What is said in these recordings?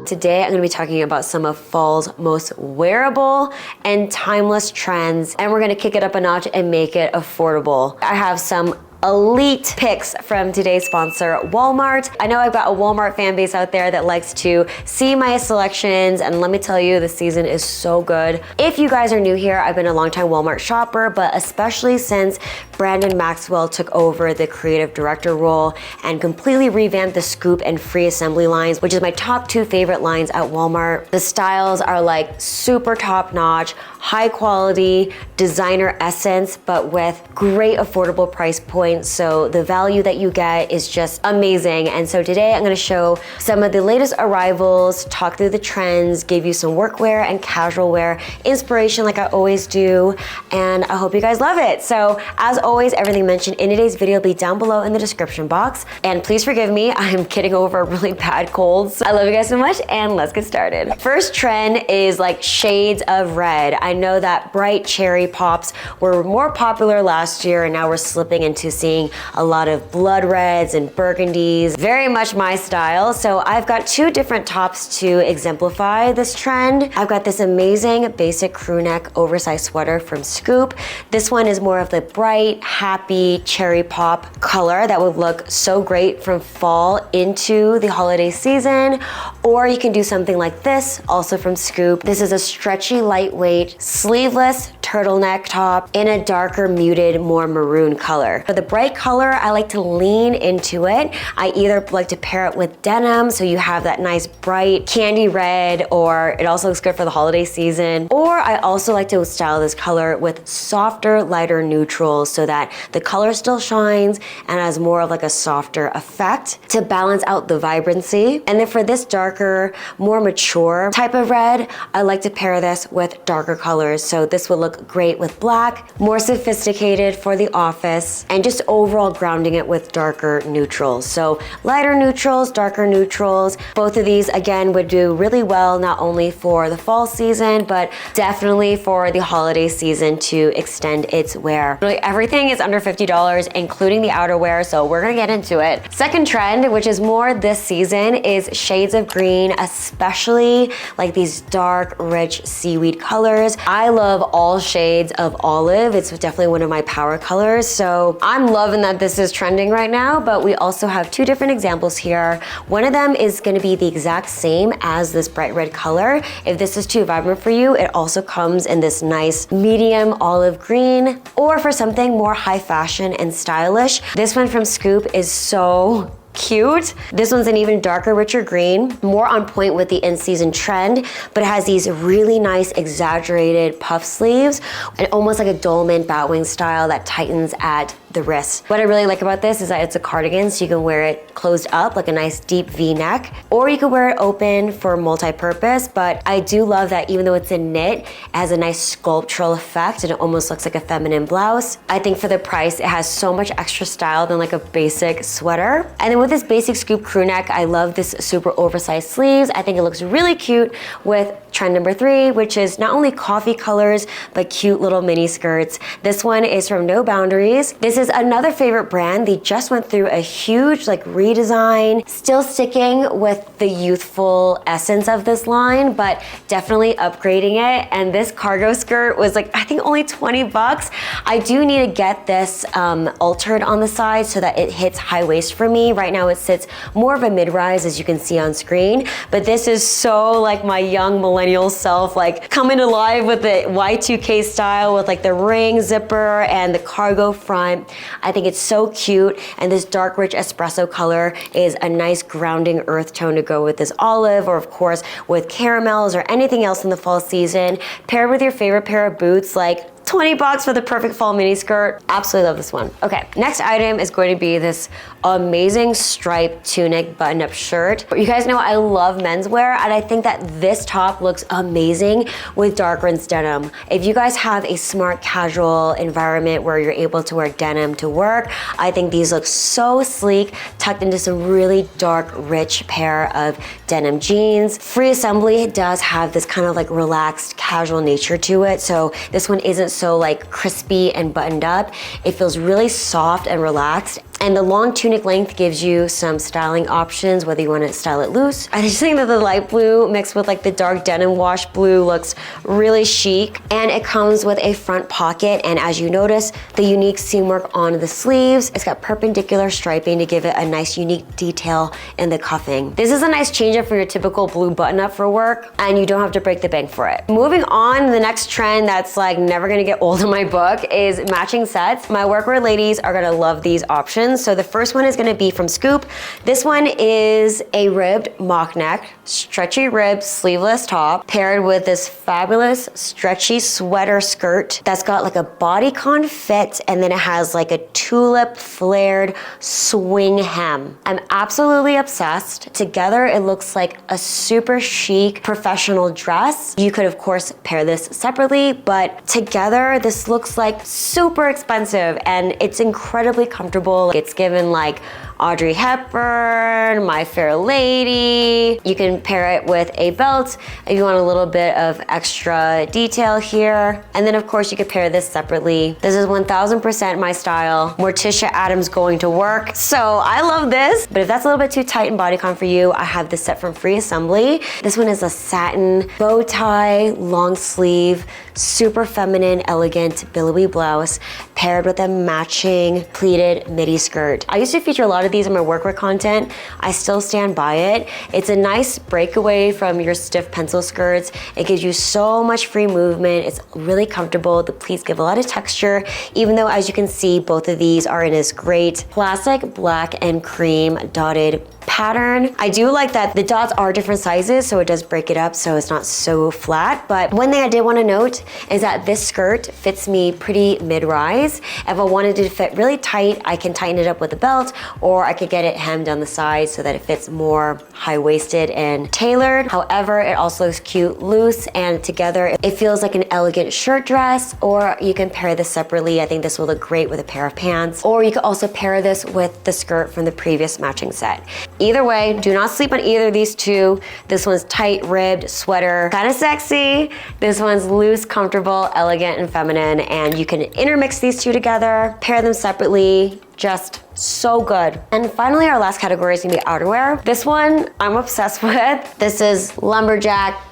Today I'm going to be talking about some of fall's most wearable and timeless trends, and we're going to kick it up a notch and make it affordable. I have some elite picks from today's sponsor, Walmart. I know I've got a Walmart fan base out there that likes to see my selections, and let me tell you, the season is so good. If you guys are new here, I've been a longtime Walmart shopper, but especially since Brandon Maxwell took over the creative director role and completely revamped the Scoop and Free Assembly lines, which is my top two favorite lines at Walmart. The styles are like super top notch, high quality, designer essence, but with great affordable price points. So the value that you get is just amazing. And so today I'm gonna show some of the latest arrivals, talk through the trends, give you some workwear and casual wear inspiration like I always do. And I hope you guys love it. So as always, everything mentioned in today's video will be down below in the description box. And please forgive me, I'm getting over a really bad cold. So I love you guys so much, and let's get started. First trend is like shades of red. I know that bright cherry pops were more popular last year, and now we're slipping into seeing a lot of blood reds and burgundies. Very much my style. So I've got two different tops to exemplify this trend. I've got this amazing basic crew neck oversized sweater from Scoop. This one is more of the bright, happy cherry pop color that would look so great from fall into the holiday season. Or you can do something like this, also from Scoop. This is a stretchy, lightweight, sleeveless turtleneck top in a darker, muted, more maroon color. For the bright color, I like to lean into it. I either like to pair it with denim, so you have that nice bright candy red, or it also looks good for the holiday season. Or I also like to style this color with softer, lighter neutrals so that the color still shines and has more of like a softer effect to balance out the vibrancy. And then for this darker, more mature type of red, I like to pair this with darker colors. So this would look great with black, more sophisticated for the office, and just overall grounding it with darker neutrals. So lighter neutrals, darker neutrals. Both of these again would do really well not only for the fall season, but definitely for the holiday season to extend its wear. Really everything is under $50, including the outerwear, so we're gonna get into it. Second trend, which is more this season, is shades of green, especially like these dark, rich seaweed colors. I love all shades of olive. It's definitely one of my power colors, so I'm loving that this is trending right now, but we also have two different examples here. One of them is gonna be the exact same as this bright red color. If this is too vibrant for you, it also comes in this nice medium olive green, or for something more high fashion and stylish. This one from Scoop is so cute. This one's an even darker, richer green, more on point with the in-season trend, but it has these really nice exaggerated puff sleeves and almost like a dolman batwing style that tightens at the wrist. What I really like about this is that it's a cardigan, so you can wear it closed up like a nice deep V-neck, or you can wear it open for multi-purpose. But I do love that even though it's a knit, it has a nice sculptural effect and it almost looks like a feminine blouse. I think for the price, it has so much extra style than like a basic sweater. And then with this basic Scoop crew neck, I love this super oversized sleeves. I think it looks really cute with trend number 3, which is not only coffee colors, but cute little mini skirts. This one is from No Boundaries. This is another favorite brand. They just went through a huge like redesign, still sticking with the youthful essence of this line, but definitely upgrading it. And this cargo skirt was like, I think only 20 bucks. I do need to get this altered on the side so that it hits high waist for me. Right now it sits more of a mid-rise, as you can see on screen, but this is so like my young millennial self, like coming alive with the Y2K style with like the ring zipper and the cargo front. I think it's so cute, and this dark rich espresso color is a nice grounding earth tone to go with this olive, or of course with caramels or anything else in the fall season, paired with your favorite pair of boots. Like 20 bucks for the perfect fall mini skirt. Absolutely love this one. Okay, next item is going to be this amazing striped tunic button-up shirt. You guys know I love menswear, and I think that this top looks amazing with dark rinse denim. If you guys have a smart casual environment where you're able to wear denim to work, I think these look so sleek, tucked into some really dark, rich pair of denim jeans. Free Assembly does have this kind of like relaxed, casual nature to it, so this one isn't so like crispy and buttoned up. It feels really soft and relaxed. And the long tunic length gives you some styling options, whether you want to style it loose. I just think that the light blue mixed with like the dark denim wash blue looks really chic. And it comes with a front pocket, and as you notice, the unique seam work on the sleeves. It's got perpendicular striping to give it a nice unique detail in the cuffing. This is a nice change up for your typical blue button up for work, and you don't have to break the bank for it. Moving on, the next trend that's like never gonna get old in my book is matching sets. My workwear ladies are gonna love these options. So the first one is gonna be from Scoop. This one is a ribbed mock neck, stretchy ribbed sleeveless top paired with this fabulous stretchy sweater skirt that's got like a bodycon fit, and then it has like a tulip flared swing hem. I'm absolutely obsessed. Together it looks like a super chic professional dress. You could of course pair this separately, but together this looks like super expensive, and it's incredibly comfortable. It's given like Audrey Hepburn, My Fair Lady. You can pair it with a belt if you want a little bit of extra detail here. And then of course you could pair this separately. This is 1000% my style. Morticia Adams going to work. So I love this, but if that's a little bit too tight in bodycon for you, I have this set from Free Assembly. This one is a satin bow tie, long sleeve, super feminine, elegant billowy blouse paired with a matching pleated midi skirt. I used to feature a lot of these in my workwear content. I still stand by it. It's a nice breakaway from your stiff pencil skirts. It gives you so much free movement. It's really comfortable. The pleats give a lot of texture, even though as you can see, both of these are in this great classic black and cream dotted pattern. I do like that the dots are different sizes, so it does break it up so it's not so flat. But one thing I did want to note is that this skirt fits me pretty mid-rise. If I wanted it to fit really tight, I can tighten it up with a belt, or I could get it hemmed on the sides so that it fits more high-waisted and tailored. However, it also looks cute loose, and together it feels like an elegant shirt dress, or you can pair this separately. I think this will look great with a pair of pants, or you could also pair this with the skirt from the previous matching set. Either way, do not sleep on either of these two. This one's tight ribbed sweater, kind of sexy. This one's loose, comfortable, elegant, and feminine, and you can intermix these two together, pair them separately, just so good. And finally, our last category is gonna be outerwear. This one I'm obsessed with. This is lumberjack,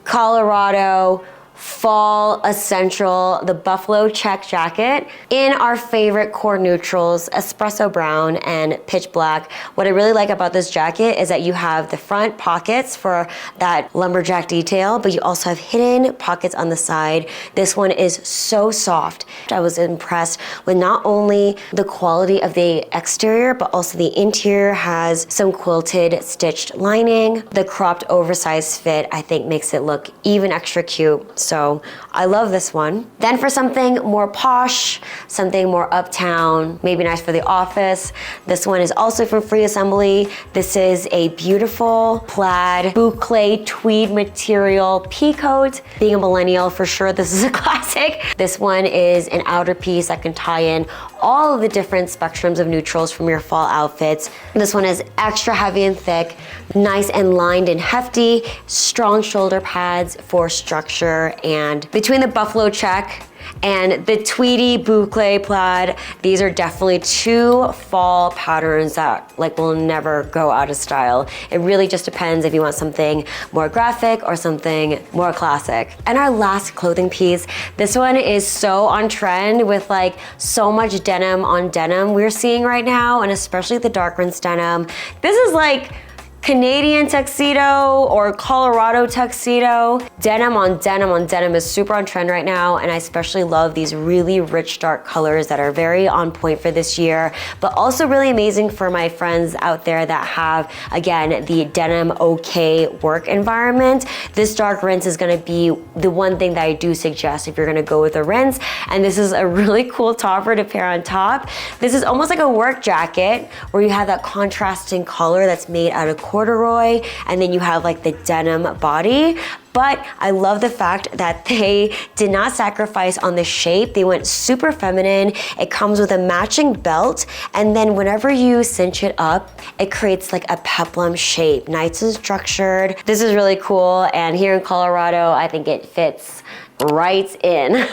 Colorado, fall essential, the buffalo check jacket in our favorite core neutrals, espresso brown and pitch black. What I really like about this jacket is that you have the front pockets for that lumberjack detail, but you also have hidden pockets on the side. This one is so soft. I was impressed with not only the quality of the exterior, but also the interior has some quilted stitched lining. The cropped oversized fit I think makes it look even extra cute. So I love this one. Then for something more posh, something more uptown, maybe nice for the office, this one is also from Free Assembly. This is a beautiful plaid boucle tweed material pea coat. Being a millennial, for sure this is a classic. This one is an outer piece that can tie in all of the different spectrums of neutrals from your fall outfits. This one is extra heavy and thick, nice and lined and hefty, strong shoulder pads for structure, and between the buffalo check and the tweedy boucle plaid, these are definitely two fall patterns that like will never go out of style. It really just depends if you want something more graphic or something more classic. And our last clothing piece, this one is so on trend with like so much denim on denim we're seeing right now, and especially the dark rinse denim. This is like Canadian tuxedo or Colorado tuxedo. Denim on denim is super on trend right now, and I especially love these really rich dark colors that are very on point for this year, but also really amazing for my friends out there that have, again, the denim okay work environment. This dark rinse is gonna be the one thing that I do suggest if you're gonna go with a rinse, and this is a really cool topper to pair on top. This is almost like a work jacket where you have that contrasting color that's made out of corduroy, and then you have like the denim body. But I love the fact that they did not sacrifice on the shape. They went super feminine. It comes with a matching belt, and then whenever you cinch it up, it creates like a peplum shape, nice and structured. This is really cool, and here in Colorado, I think it fits right in.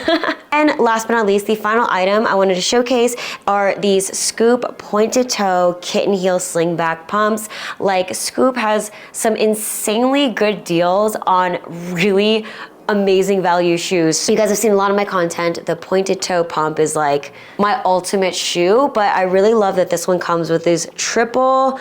And last but not least, the final item I wanted to showcase are these Scoop pointed toe kitten heel slingback pumps. Like, Scoop has some insanely good deals on really amazing value shoes. You guys have seen a lot of my content. The pointed toe pump is like my ultimate shoe, but I really love that this one comes with these triple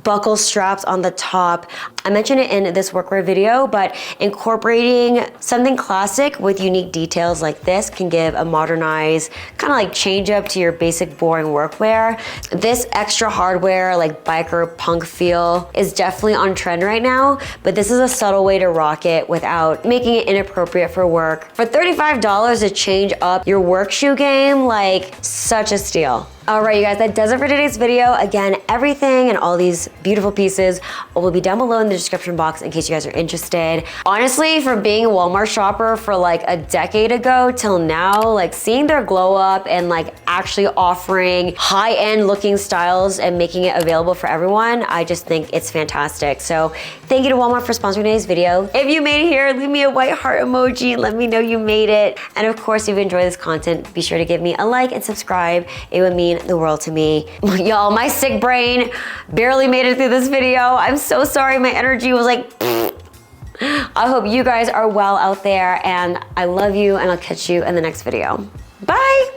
buckle straps on the top. I mentioned it in this workwear video, but incorporating something classic with unique details like this can give a modernized kind of like change up to your basic boring workwear. This extra hardware, like biker punk feel, is definitely on trend right now, but this is a subtle way to rock it without making it inappropriate for work. For $35 to change up your work shoe game, like, such a steal. All right, you guys, that does it for today's video. Again, everything and all these beautiful pieces will be down below in the description box in case you guys are interested. Honestly, from being a Walmart shopper for like a decade ago till now, like seeing their glow up and like actually offering high-end looking styles and making it available for everyone, I just think it's fantastic. So thank you to Walmart for sponsoring today's video. If you made it here, leave me a white heart emoji and let me know you made it. And of course, if you enjoyed this content, be sure to give me a like and subscribe. It would mean the world to me. Y'all, my sick brain barely made it through this video. I'm so sorry. My energy was like, I hope you guys are well out there, and I love you, and I'll catch you in the next video. Bye.